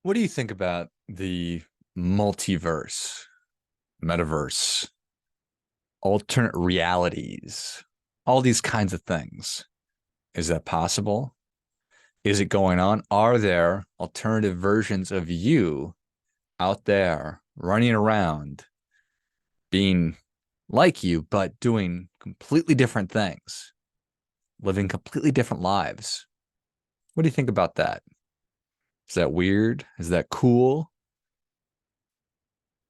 What do you think about the multiverse, metaverse, alternate realities, all these kinds of things? Is that possible? Is it going on? Are there alternative versions of you out there running around being like you, but doing completely different things, living completely different lives? What do you think about that? Is that weird? Is that cool?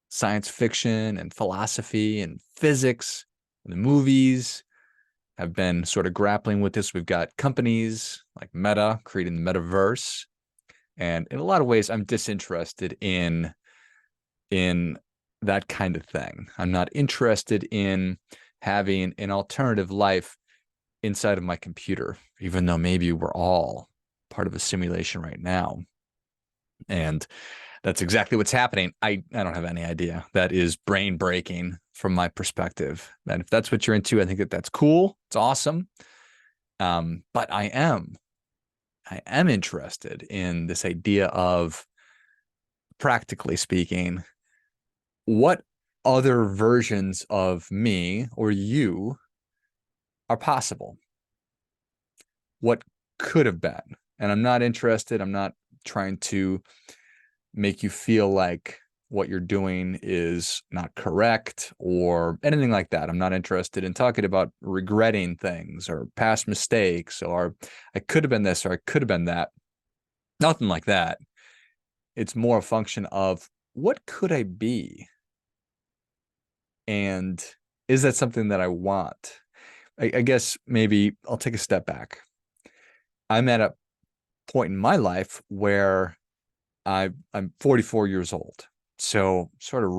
Science fiction and philosophy and physics, and the movies have been sort of grappling with this. We've got companies like Meta creating the metaverse. And in a lot of ways, I'm disinterested in that kind of thing. I'm not interested in having an alternative life inside of my computer, even though maybe we're all part of a simulation right now. And that's exactly what's happening. I don't have any idea. That is brain breaking from my perspective. And if that's what you're into, I think that's cool. It's awesome. But I am interested in this idea of, practically speaking, what other versions of me or you are possible? What could have been? And I'm not interested. I'm not trying to make you feel like what you're doing is not correct or anything like that. I'm not interested in talking about regretting things or past mistakes or I could have been this or I could have been that. Nothing like that. It's more a function of what could I be? And is that something that I want? I guess maybe I'll take a step back. I'm at a point in my life where I'm 44 years old. So sort of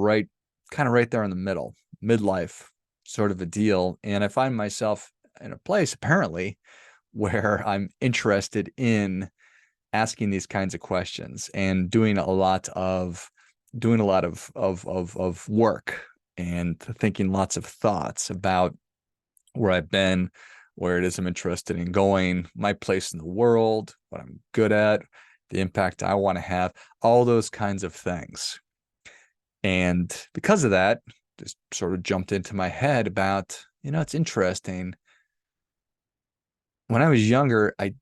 kind of right there in the middle, midlife sort of a deal. And I find myself in a place apparently where I'm interested in asking these kinds of questions and doing a lot of work and thinking lots of thoughts about where I've been, where it is I'm interested in going, my place in the world, what I'm good at, the impact I want to have, all those kinds of things. And because of that, just sort of jumped into my head about, it's interesting. When I was younger, I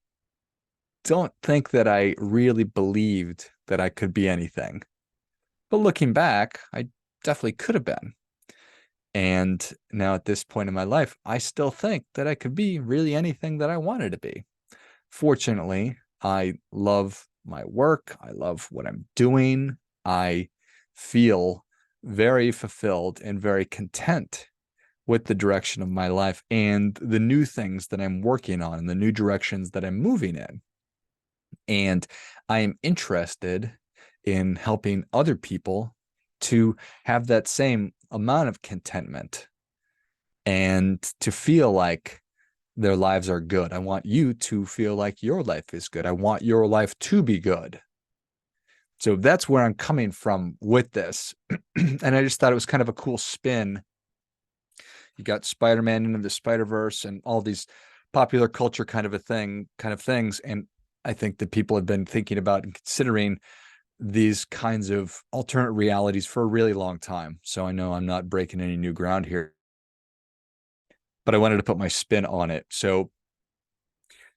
don't think that I really believed that I could be anything. But looking back, I definitely could have been. And now at this point in my life, I still think that I could be really anything that I wanted to be. Fortunately, I love my work. I love what I'm doing. I feel very fulfilled and very content with the direction of my life and the new things that I'm working on and the new directions that I'm moving in. And I am interested in helping other people to have that same amount of contentment and to feel like their lives are good. I want you to feel like your life is good. I want your life to be good. So that's where I'm coming from with this. And I just thought it was kind of a cool spin. You got Spider-Man into the Spider-Verse and all these popular culture kind of things. And I think that people have been thinking about and considering these kinds of alternate realities for a really long time. So I know I'm not breaking any new ground here, but I wanted to put my spin on it. So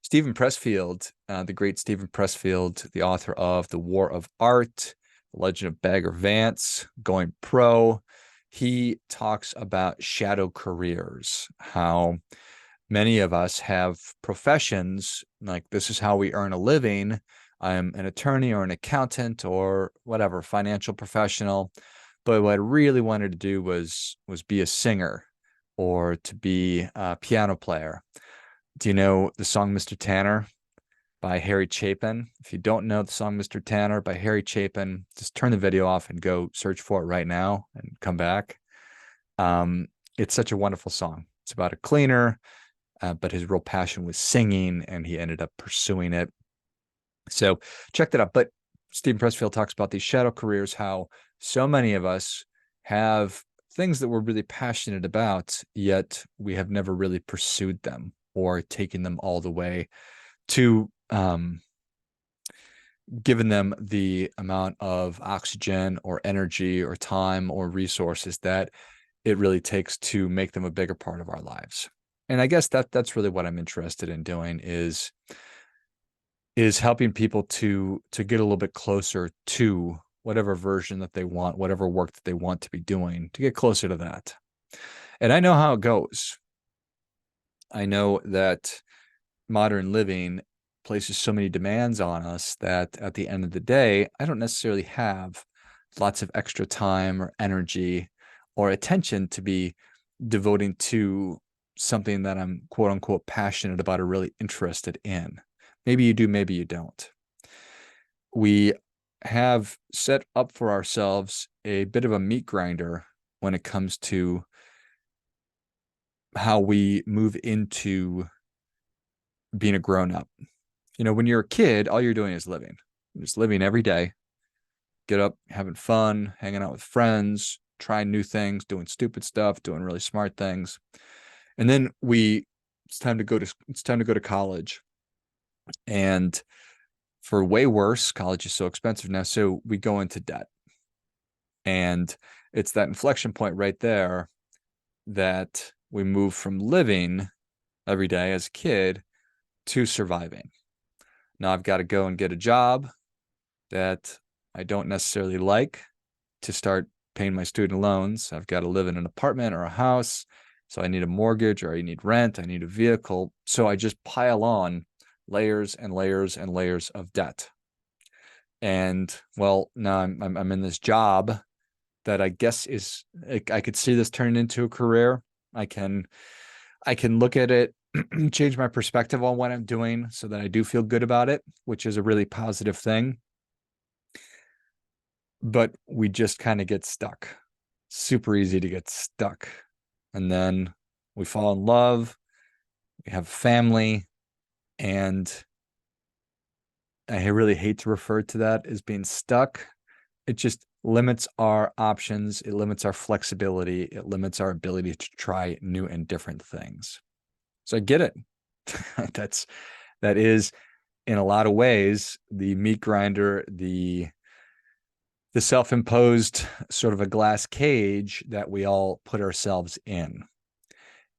Steven Pressfield, the great Steven Pressfield, the author of The War of Art, The Legend of Bagger Vance, Going Pro, he talks about shadow careers, how many of us have professions like this is how we earn a living. I'm an attorney or an accountant or whatever, financial professional. But what I really wanted to do was be a singer or to be a piano player. Do you know the song Mr. Tanner by Harry Chapin? If you don't know the song Mr. Tanner by Harry Chapin, just turn the video off and go search for it right now and come back. It's such a wonderful song. It's about a cleaner, but his real passion was singing, and he ended up pursuing it. So check that out. But Steven Pressfield talks about these shadow careers, how so many of us have things that we're really passionate about, yet we have never really pursued them or taken them all the way to given them the amount of oxygen or energy or time or resources that it really takes to make them a bigger part of our lives. And I guess that's really what I'm interested in doing is helping people to get a little bit closer to whatever version that they want, whatever work that they want to be doing, to get closer to that. And I know how it goes. I know that modern living places so many demands on us that at the end of the day, I don't necessarily have lots of extra time or energy or attention to be devoting to something that I'm quote unquote passionate about or really interested in. Maybe you do, maybe you don't. We have set up for ourselves a bit of a meat grinder when it comes to how we move into being a grown up. You know, when you're a kid, all you're doing is living. You're just living every day, get up, having fun, hanging out with friends, trying new things, doing stupid stuff, doing really smart things. And then it's time to go to college. And for way worse, college is so expensive now. So we go into debt. And it's that inflection point right there that we move from living every day as a kid to surviving. Now I've got to go and get a job that I don't necessarily like to start paying my student loans. I've got to live in an apartment or a house. So I need a mortgage or I need rent. I need a vehicle. So I just pile on layers and layers and layers of debt. And well, now I'm in this job that I guess I could see this turning into a career. I can look at it, change my perspective on what I'm doing so that I do feel good about it, which is a really positive thing. But we just kind of get stuck. Super easy to get stuck. And then we fall in love, we have a family, and I really hate to refer to that as being stuck. It just limits our options. It limits our flexibility. It limits our ability to try new and different things. So I get it. That is in a lot of ways the meat grinder, the self-imposed sort of a glass cage that we all put ourselves in.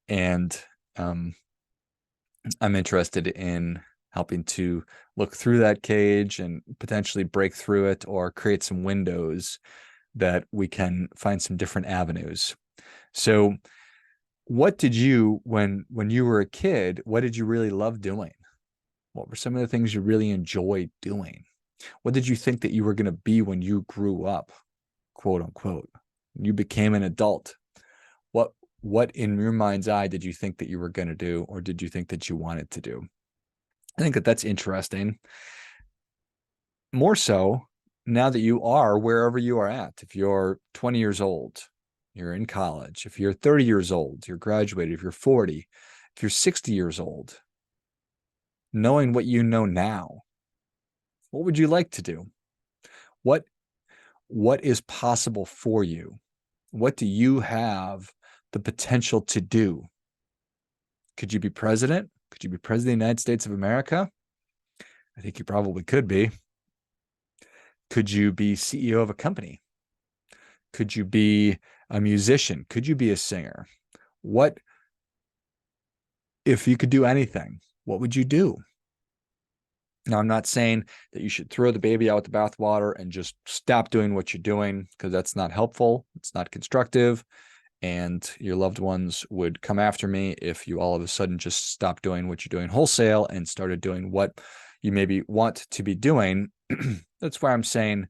And I'm interested in helping to look through that cage and potentially break through it or create some windows that we can find some different avenues. So what did you, when you were a kid, what did you really love doing? What were some of the things you really enjoyed doing? What did you think that you were going to be when you grew up, quote unquote? When you became an adult, what in your mind's eye did you think that you were going to do, or did you think that you wanted to do? I think that that's interesting. More so now that you are wherever you are at. If you're 20 years old, you're in college. If you're 30 years old, you're graduated. If you're 40, if you're 60 years old, knowing what you know now, what would you like to do? What is possible for you? What do you have the potential to do? Could you be president? Could you be president of the United States of America? I think you probably could be. Could you be CEO of a company? Could you be a musician? Could you be a singer? What, if you could do anything, what would you do? Now, I'm not saying that you should throw the baby out with the bathwater and just stop doing what you're doing, because that's not helpful. It's not constructive. And your loved ones would come after me if you all of a sudden just stopped doing what you're doing wholesale and started doing what you maybe want to be doing. That's why I'm saying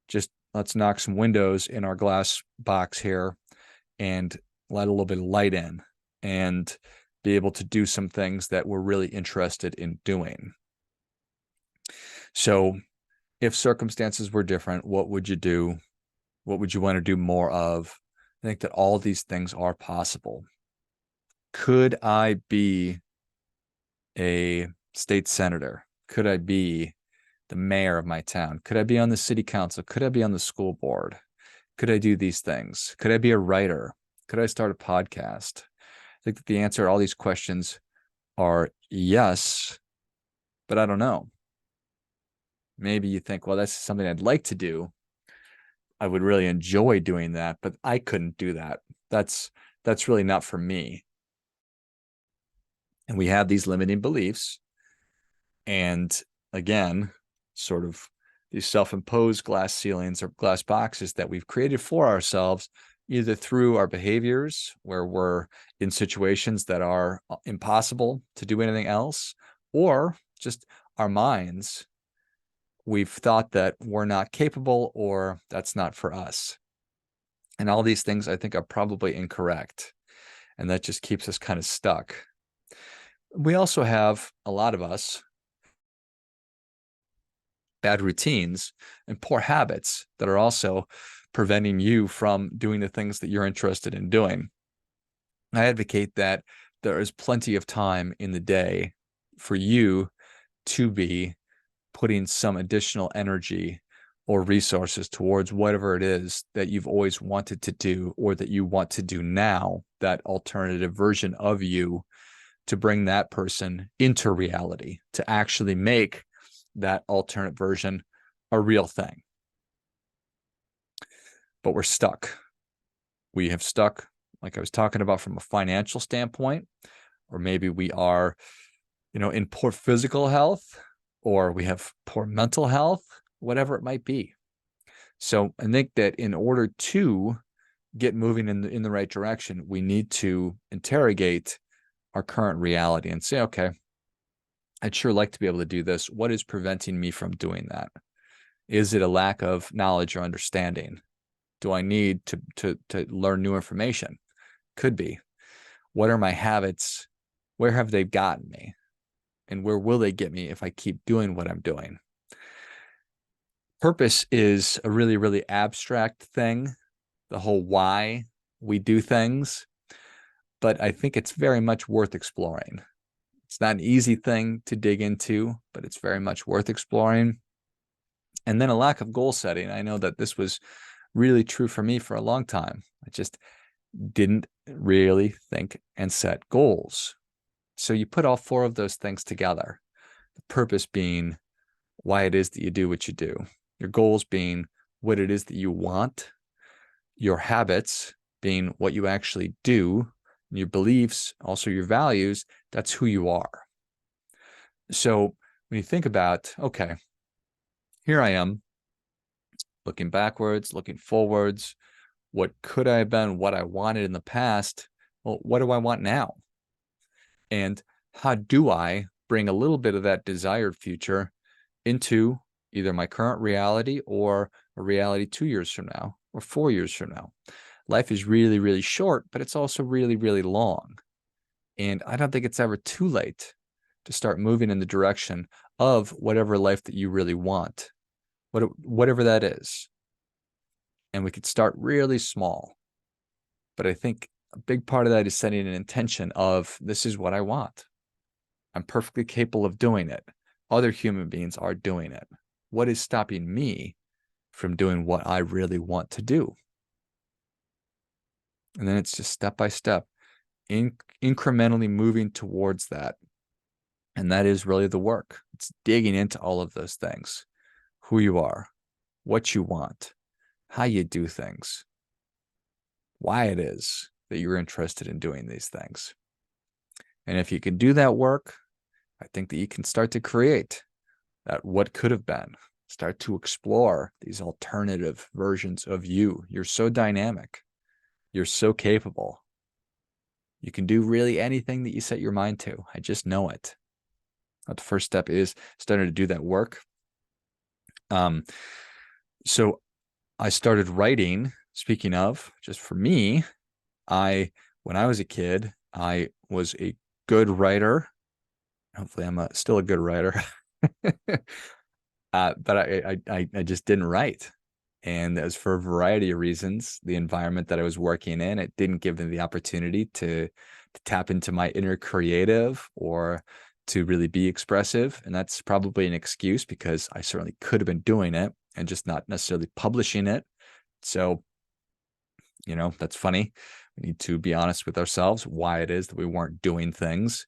just let's knock some windows in our glass box here and let a little bit of light in and be able to do some things that we're really interested in doing. So if circumstances were different, what would you do? What would you want to do more of? I think that all these things are possible. Could I be a state senator? Could I be the mayor of my town? Could I be on the city council? Could I be on the school board? Could I do these things? Could I be a writer? Could I start a podcast? I think that the answer to all these questions are yes, but I don't know. Maybe you think, well, that's something I'd like to do. I would really enjoy doing that, but I couldn't do that. That's really not for me. And we have these limiting beliefs. And again, sort of these self-imposed glass ceilings or glass boxes that we've created for ourselves, either through our behaviors, where we're in situations that are impossible to do anything else, or just our minds. We've thought that we're not capable or that's not for us. And all these things I think are probably incorrect. And that just keeps us kind of stuck. We also have, a lot of us, bad routines and poor habits that are also preventing you from doing the things that you're interested in doing. I advocate that there is plenty of time in the day for you to be putting some additional energy or resources towards whatever it is that you've always wanted to do or that you want to do now, that alternative version of you, to bring that person into reality, to actually make that alternate version a real thing. But we're stuck. We have stuck, like I was talking about, from a financial standpoint, or maybe we are, in poor physical health, or we have poor mental health, whatever it might be. So I think that in order to get moving in the right direction, we need to interrogate our current reality and say, okay, I'd sure like to be able to do this. What is preventing me from doing that? Is it a lack of knowledge or understanding? Do I need to learn new information? Could be. What are my habits? Where have they gotten me? And where will they get me if I keep doing what I'm doing? Purpose is a really, really abstract thing, the whole why we do things, but I think it's very much worth exploring. It's not an easy thing to dig into, but it's very much worth exploring. And then a lack of goal setting. I know that this was really true for me for a long time. I just didn't really think and set goals. So you put all four of those things together, the purpose being why it is that you do what you do, your goals being what it is that you want, your habits being what you actually do, your beliefs, also your values, that's who you are. So when you think about, okay, here I am, looking backwards, looking forwards, what could I have been, what I wanted in the past, well, what do I want now? And how do I bring a little bit of that desired future into either my current reality or a reality 2 years from now or 4 years from now? Life is really, really short, but it's also really, really long. And I don't think it's ever too late to start moving in the direction of whatever life that you really want, whatever that is. And we could start really small. But I think a big part of that is setting an intention of, this is what I want. I'm perfectly capable of doing it. Other human beings are doing it. What is stopping me from doing what I really want to do? And then it's just step by step, incrementally moving towards that. And that is really the work. It's digging into all of those things, who you are, what you want, how you do things, why it is that you're interested in doing these things. And if you can do that work, I think that you can start to create that what could have been, start to explore these alternative versions of you. You're so dynamic. You're so capable. You can do really anything that you set your mind to. I just know it. But the first step is starting to do that work. So I started writing. Speaking of, just for me, when I was a kid, I was a good writer. Hopefully I'm still a good writer. But I just didn't write. And that was for a variety of reasons. The environment that I was working in, it didn't give me the opportunity to tap into my inner creative or to really be expressive. And that's probably an excuse because I certainly could have been doing it and just not necessarily publishing it. So, that's funny. We need to be honest with ourselves why it is that we weren't doing things.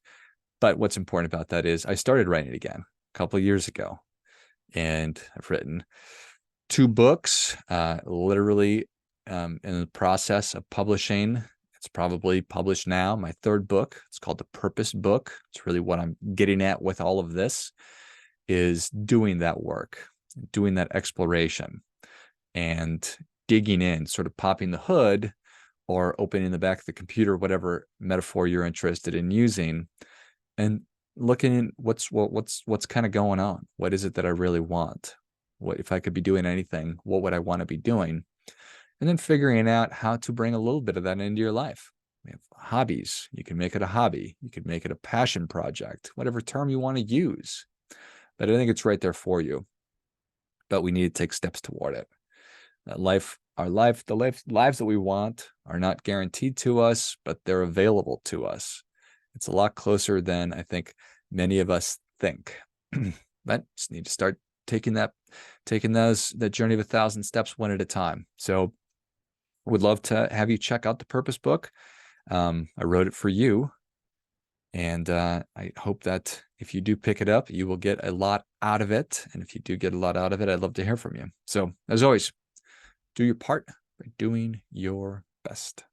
But what's important about that is I started writing again a couple of years ago. And I've written 2 books, literally in the process of publishing. It's probably published now. My 3rd book, it's called The Purpose Book. It's really what I'm getting at with all of this, is doing that work, doing that exploration, and digging in, sort of popping the hood or opening the back of the computer, whatever metaphor you're interested in using, and looking at what's kind of going on. What is it that I really want? What if I could be doing anything? What would I want to be doing? And then figuring out how to bring a little bit of that into your life. We have hobbies. You can make it a hobby. You can make it a passion project, whatever term you want to use. But I think it's right there for you. But we need to take steps toward it. Lives that we want are not guaranteed to us, but they're available to us. It's a lot closer than I think many of us think. But just need to start taking that journey of 1,000 steps one at a time. So would love to have you check out The Purpose Book. I wrote it for you. And I hope that if you do pick it up, you will get a lot out of it. And if you do get a lot out of it, I'd love to hear from you. So as always, do your part by doing your best.